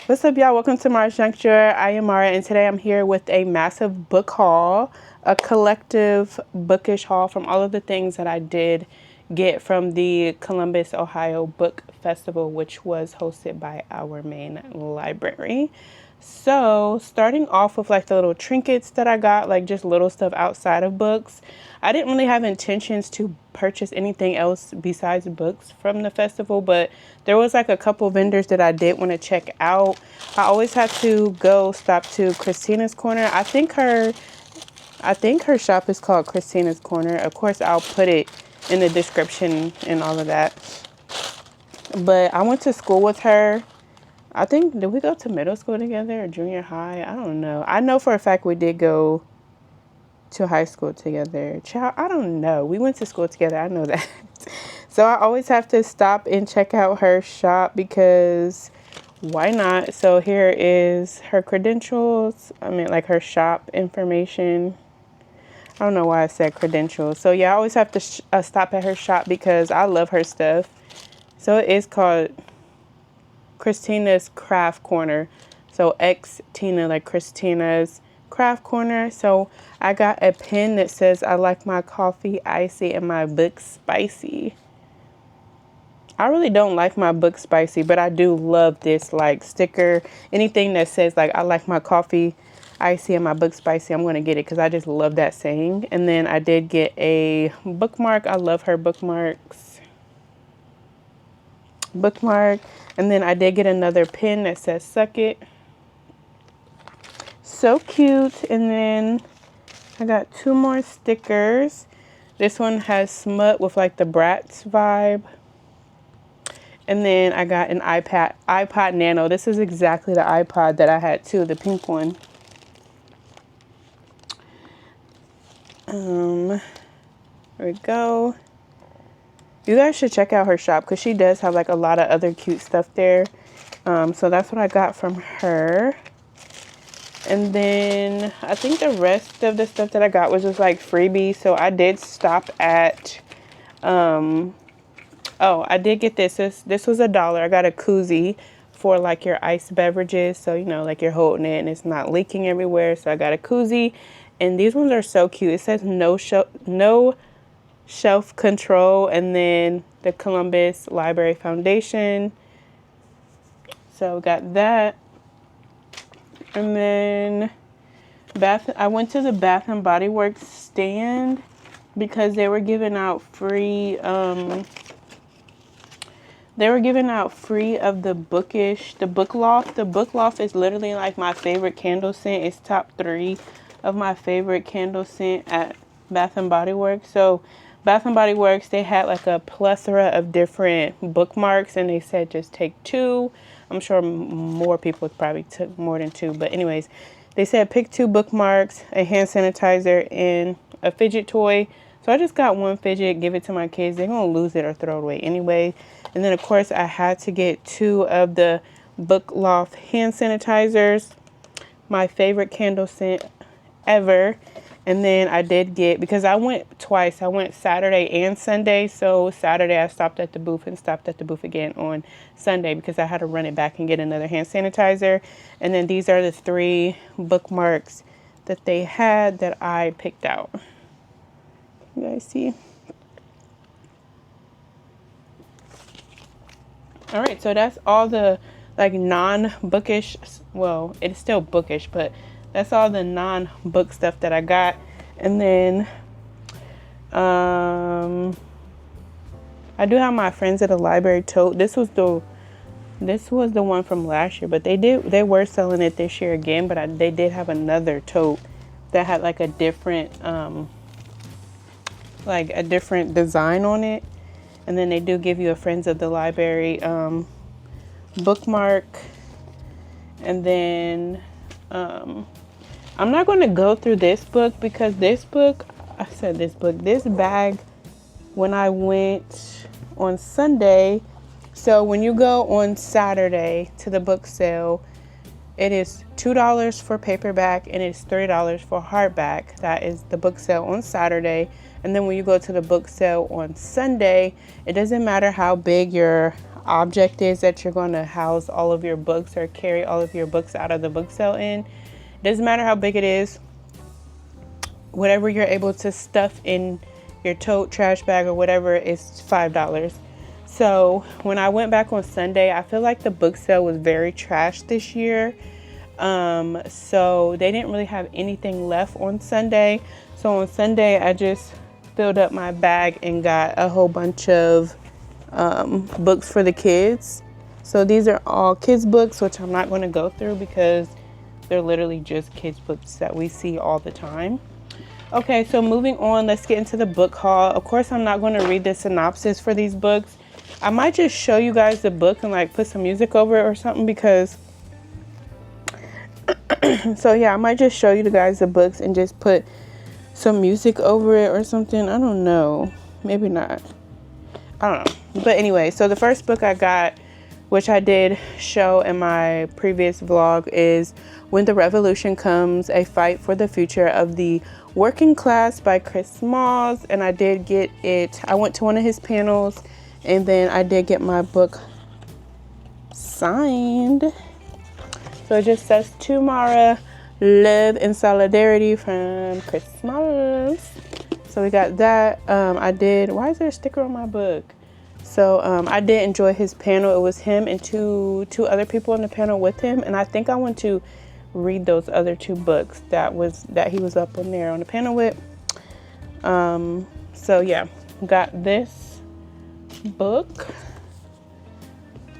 What's up, y'all? Welcome to Mars Juncture. I am Mara, and today I'm here with a massive book haul, a collective bookish haul from all of the things that I did get from the Columbus, Ohio Book Festival, which was hosted by our main library. So, starting off with like the little trinkets that I got, like just little stuff outside of books. I didn't really have intentions to purchase anything else besides books from the festival, but there was like a couple vendors that I did want to check out. I always have to go stop to Christina's Corner. I think her shop is called Christina's Corner. Of course, I'll put it in the description and all of that. But I went to school with her. I think, did we go to middle school together or junior high? I don't know. I know for a fact we did go to high school together. Child, I don't know. We went to school together. I know that. So I always have to stop and check out her shop because why not? So here is her credentials. I mean, like her shop information. I don't know why I said credentials. So yeah, I always have to stop at her shop because I love her stuff. So it is called Christina's Craft Corner. So X Tina, like Christina's Craft Corner. So I got a pen that says I like my coffee icy and my book spicy. I really don't like my book spicy, but I do love this like sticker. Anything that says like I like my coffee icy and my book spicy, I'm going to get it because I just love that saying. And then I did get a bookmark. I love her bookmarks. Bookmark. And then I did get another pen that says suck it. So cute. And then I got two more stickers. This one has smut with like the Bratz vibe. And then I got an iPod Nano. This is exactly the iPod that I had too, the pink one. There we go. You guys should check out her shop because she does have like a lot of other cute stuff there. So that's what I got from her. And then I think the rest of the stuff that I got was just like freebies. So I did stop at, I did get this. This was $1. I got a koozie for like your iced beverages. So, you know, like you're holding it and it's not leaking everywhere. So I got a koozie. And these ones are so cute. It says no shelf control. And then the Columbus Library Foundation. So got that. And then I went to the Bath and Body Works stand because they were giving out free of the bookish, the book loft. The book loft is literally like my favorite candle scent. It's top 3 of my favorite candle scent at Bath and Body Works. So Bath and Body Works, they had like a plethora of different bookmarks and they said just take 2. I'm sure more people probably took more than 2, but anyways, they said pick 2 bookmarks, a hand sanitizer, and a fidget toy. So I just got one fidget, give it to my kids. They're going to lose it or throw it away anyway. And then, of course, I had to get 2 of the Book Loft hand sanitizers, my favorite candle scent ever. And then I did get, because I went twice. I went Saturday and Sunday. So Saturday I stopped at the booth and stopped at the booth again on Sunday because I had to run it back and get another hand sanitizer. And then these are the 3 bookmarks that they had that I picked out. You guys see? All right, so that's all the like non-bookish, well, it's still bookish, but that's all the non-book stuff that I got. And then I do have my Friends at the Library tote. This was the one from last year, but they were selling it this year again, but they did have another tote that had like a different design on it. And then they do give you a Friends of the Library bookmark. And then I'm not going to go through this book because this bag, when I went on Sunday, so when you go on Saturday to the book sale, it is $2 for paperback and it's $3 for hardback. That is the book sale on Saturday. And then when you go to the book sale on Sunday, it doesn't matter how big your object is that you're going to house all of your books or carry all of your books out of the book sale in. Doesn't matter how big it is, whatever you're able to stuff in your tote, trash bag, or whatever is $5. So when I went back on Sunday, I feel like the book sale was very trash this year. So they didn't really have anything left on Sunday. So on Sunday, I just filled up my bag and got a whole bunch of books for the kids. So these are all kids books, which I'm not going to go through because they're literally just kids books that we see all the time. Okay, so moving on, let's get into the book haul. Of course, I'm not going to read the synopsis for these books. I might just show you guys the book and like put some music over it or something because so yeah, I might just show you guys the books and just put some music over it or something. I don't know, maybe not, I don't know. But anyway, so the first book I got, which I did show in my previous vlog, is When the Revolution Comes, A Fight for the Future of the Working Class by Chris Smalls. And I did get it, I went to one of his panels and then I did get my book signed. So it just says To Mara, Love and Solidarity from Chris Smalls. So we got that. Why is there a sticker on my book? So I did enjoy his panel. It was him and two other people on the panel with him. And I think I want to read those other two books that he was up on there on the panel with. So yeah, got this book.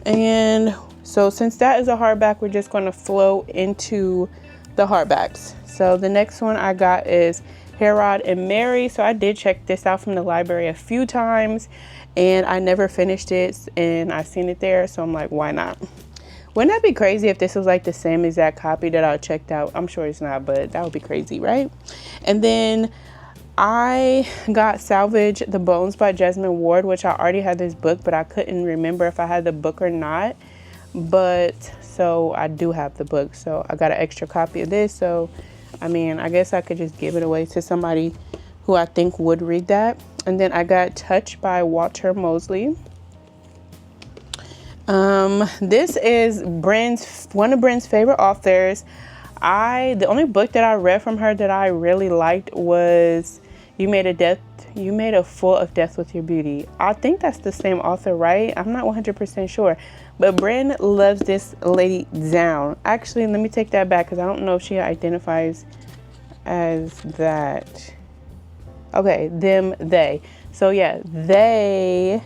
And so since that is a hardback, we're just going to flow into the hardbacks. So the next one I got is Herod and Mary. So I did check this out from the library a few times and I never finished it, and I seen it there, so I'm like, why not? Wouldn't that be crazy if this was like the same exact copy that I checked out? I'm sure it's not, but that would be crazy, right? And then I got Salvage the Bones by Jesmyn Ward, which I already had this book, but I couldn't remember if I had the book or not. But so I do have the book, so I got an extra copy of this. So I mean, I guess I could just give it away to somebody who I think would read that. And then I got Touch by Walter Mosley. This is one of Bryn's favorite authors. The only book that I read from her that I really liked was You Made a Fool of Death with Your Beauty. I think that's the same author, right? I'm not 100% sure. But Bryn loves this lady down. Actually, let me take that back because I don't know if she identifies as that. Okay, they. So yeah, they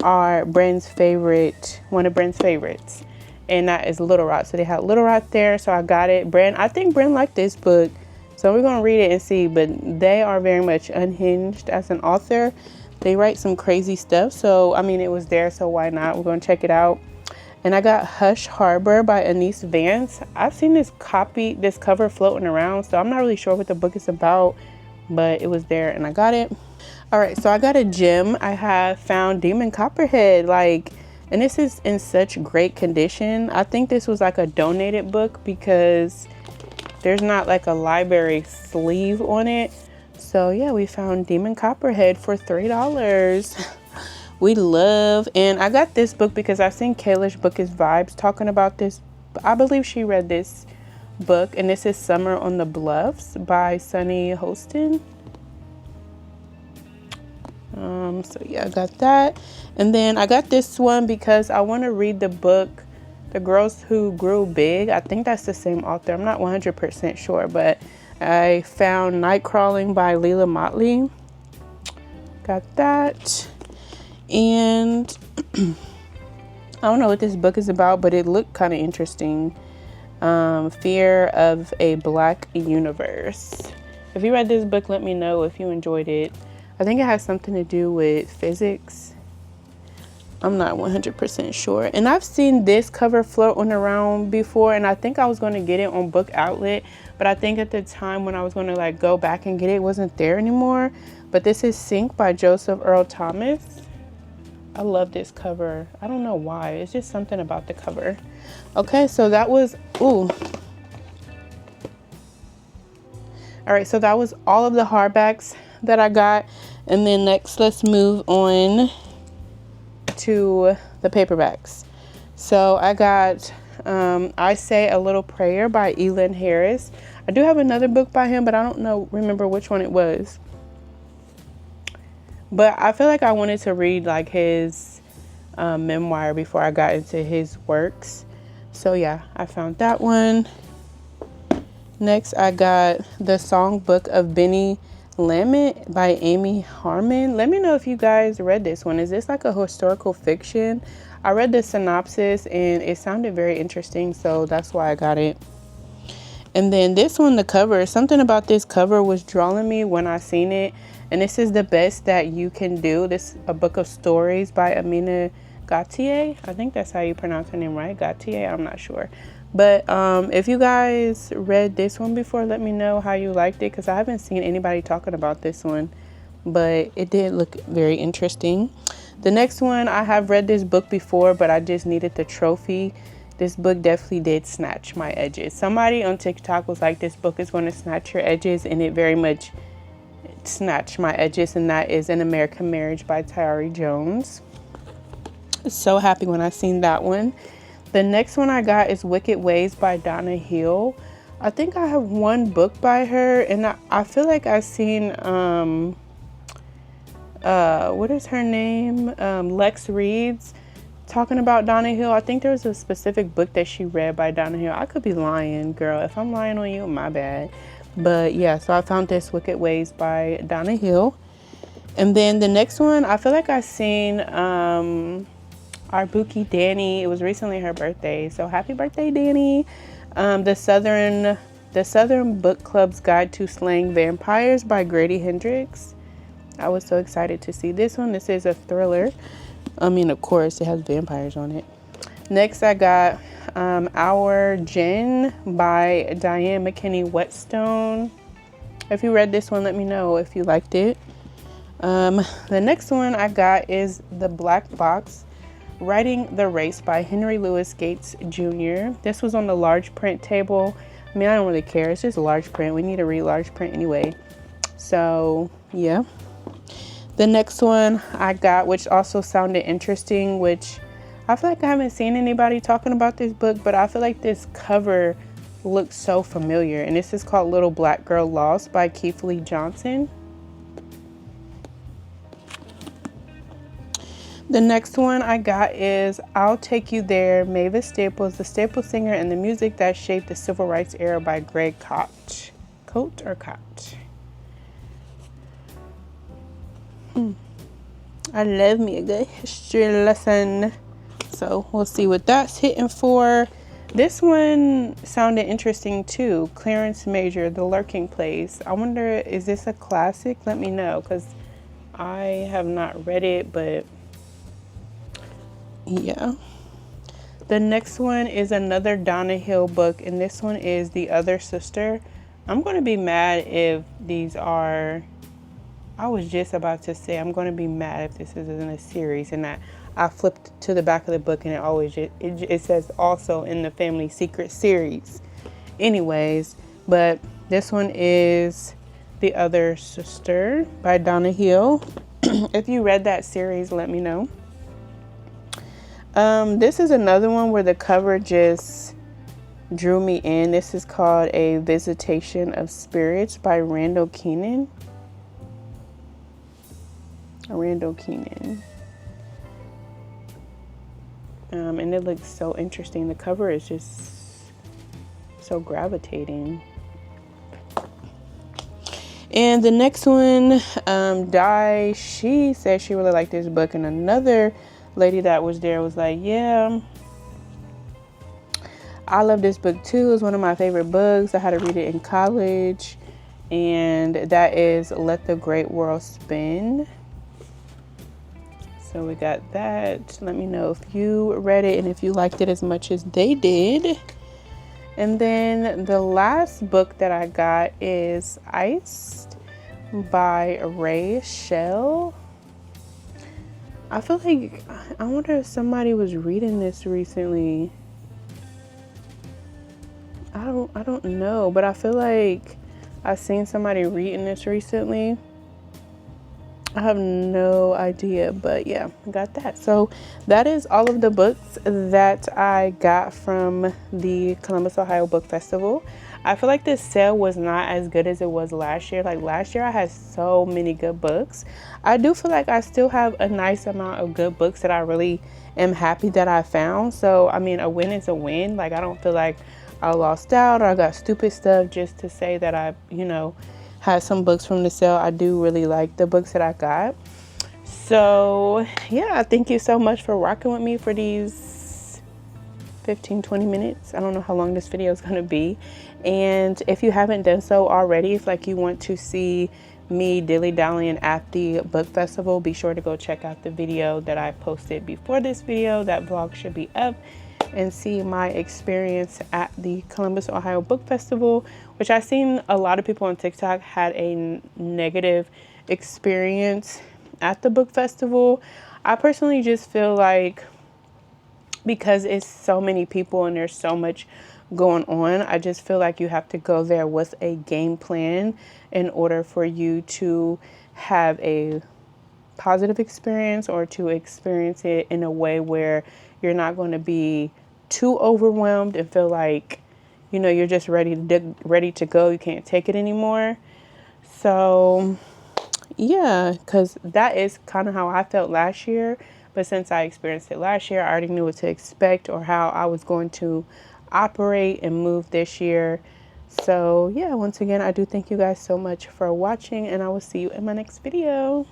are Bryn's favorite, one of Bryn's favorites. And that is Little Rock. So they had Little Rock there, so I got it. I think Bryn liked this book. So we're going to read it and see. But they are very much unhinged as an author. They write some crazy stuff. So, I mean, it was there, so why not? We're going to check it out. And I got Hush Harbor by Anise Vance. I've seen this cover floating around. So I'm not really sure what the book is about. But it was there and I got it. All right, so I got a gem. I have found Demon Copperhead. And this is in such great condition. I think this was like a donated book because there's not like a library sleeve on it. So yeah, we found Demon Copperhead for $3. We love, and I got this book because I've seen Kayla's Book is Vibes talking about this. I believe she read this book, and this is Summer on the Bluffs by Sunny Hostin. So yeah, I got that. And then I got this one because I want to read the book The Girls Who Grew Big. I think that's the same author. I'm not 100% sure, but I found Night Crawling by Leila Motley. Got that. And I don't know what this book is about, but it looked kind of interesting. Fear of a Black Universe. If you read this book, let me know if you enjoyed it. I think it has something to do with physics. I'm not 100% sure. And I've seen this cover floating around before, and I think I was going to get it on Book Outlet, but I think at the time when I was going to like go back and get it, it wasn't there anymore. But this is Sink by Joseph Earl Thomas. I love this cover. I don't know why. It's just something about the cover. Okay, so that was, all right, so that was all of the hardbacks that I got. And then next, let's move on to the paperbacks. So I got I Say a Little Prayer by Elin Harris. I do have another book by him, but I don't remember which one it was. But I feel like I wanted to read like his memoir before I got into his works. So yeah, I found that one. Next, I got The Songbook of Benny Lamont by Amy Harmon. Let me know if you guys read this one. Is this like a historical fiction? I read the synopsis and it sounded very interesting, so that's why I got it. And then this one, the cover, something about this cover was drawing me when I seen it. And this is The Best That You Can Do. This a book of stories by Amina Gautier. I think that's how you pronounce her name, right? Gautier, I'm not sure. But if you guys read this one before, let me know how you liked it, because I haven't seen anybody talking about this one, but it did look very interesting. The next one, I have read this book before, but I just needed the trophy. This book definitely did snatch my edges. Somebody on TikTok was like, this book is going to snatch your edges, and it very much snatched my edges, and that is An American Marriage by Tayari Jones. So happy when I seen that one. The next one I got is Wicked Ways by Donna Hill. I think I have one book by her, and I feel like I've seen what is her name? Lex Reads talking about Donna Hill. I think there was a specific book that she read by Donna Hill. I could be lying, girl. If I'm lying on you, my bad. But yeah, so I found this Wicked Ways by Donna Hill. And then the next one, I feel like I've seen our Bookie Danny. It was recently her birthday, so happy birthday, Danny. The Southern Book Club's Guide to Slaying Vampires by Grady Hendrix. I was so excited to see this one. This is a thriller. I mean, of course, it has vampires on it. Next, I got Our Jen by Diane McKinney Whetstone. If you read this one, let me know if you liked it. The next one I got is The Black Box, Writing the Race by Henry Louis Gates Jr. This was on the large print table. I mean, I don't really care. It's just large print. We need to read large print anyway. So, yeah. The next one I got, which also sounded interesting, which I feel like I haven't seen anybody talking about this book, but I feel like this cover looks so familiar. And this is called Little Black Girl Lost by Keith Lee Johnson. The next one I got is I'll Take You There, Mavis Staples, the Staples Singer and the Music That Shaped the Civil Rights Era by Greg Kot. Coat or Cott? I love me a good history lesson. So we'll see what that's hitting for. This one sounded interesting too. Clarence Major, The Lurking Place. I wonder, is this a classic? Let me know, because I have not read it, but yeah. The next one is another Donna Hill book, and this one is The Other Sister. I'm going to be mad if these are, I was just about to say, I'm going to be mad if this isn't a series, and I flipped to the back of the book and it says also in the Family Secret series. Anyways, but this one is The Other Sister by Donna Hill. If you read that series, let me know. This is another one where the cover just drew me in. This is called A Visitation of Spirits by Randall Keenan. And it looks so interesting. The cover is just so gravitating. And the next one, Di, she said she really liked this book, and another lady that was there was like, yeah, I love this book too. It's one of my favorite books. I had to read it in college, and that is Let the Great World Spin. So we got that. Let me know if you read it and if you liked it as much as they did. And then the last book that I got is Iced by Ray Shell. I feel like, I wonder if somebody was reading this recently. I don't know, but I feel like I've seen somebody reading this recently. I have no idea, but yeah, I got that. So that is all of the books that I got from the Columbus, Ohio Book Festival. I feel like this sale was not as good as it was last year. Like last year, I had so many good books. I do feel like I still have a nice amount of good books that I really am happy that I found. So, I mean, a win is a win. Like, I don't feel like I lost out or I got stupid stuff just to say that I, had some books from the sale. I do really like the books that I got. So yeah, thank you so much for rocking with me for these 15-20 minutes. I don't know how long this video is going to be. And if you haven't done so already, if like you want to see me dilly-dallying at the book festival, be sure to go check out the video that I posted before this video. That vlog should be up, and see my experience at the Columbus, Ohio Book Festival, which I've seen a lot of people on TikTok had a negative experience at the book festival. I personally just feel like because it's so many people and there's so much going on, I just feel like you have to go there with a game plan in order for you to have a positive experience or to experience it in a way where you're not going to be too overwhelmed and feel like, you're just ready to go. You can't take it anymore. So yeah, because that is kind of how I felt last year. But since I experienced it last year, I already knew what to expect or how I was going to operate and move this year. So yeah, once again, I do thank you guys so much for watching, and I will see you in my next video.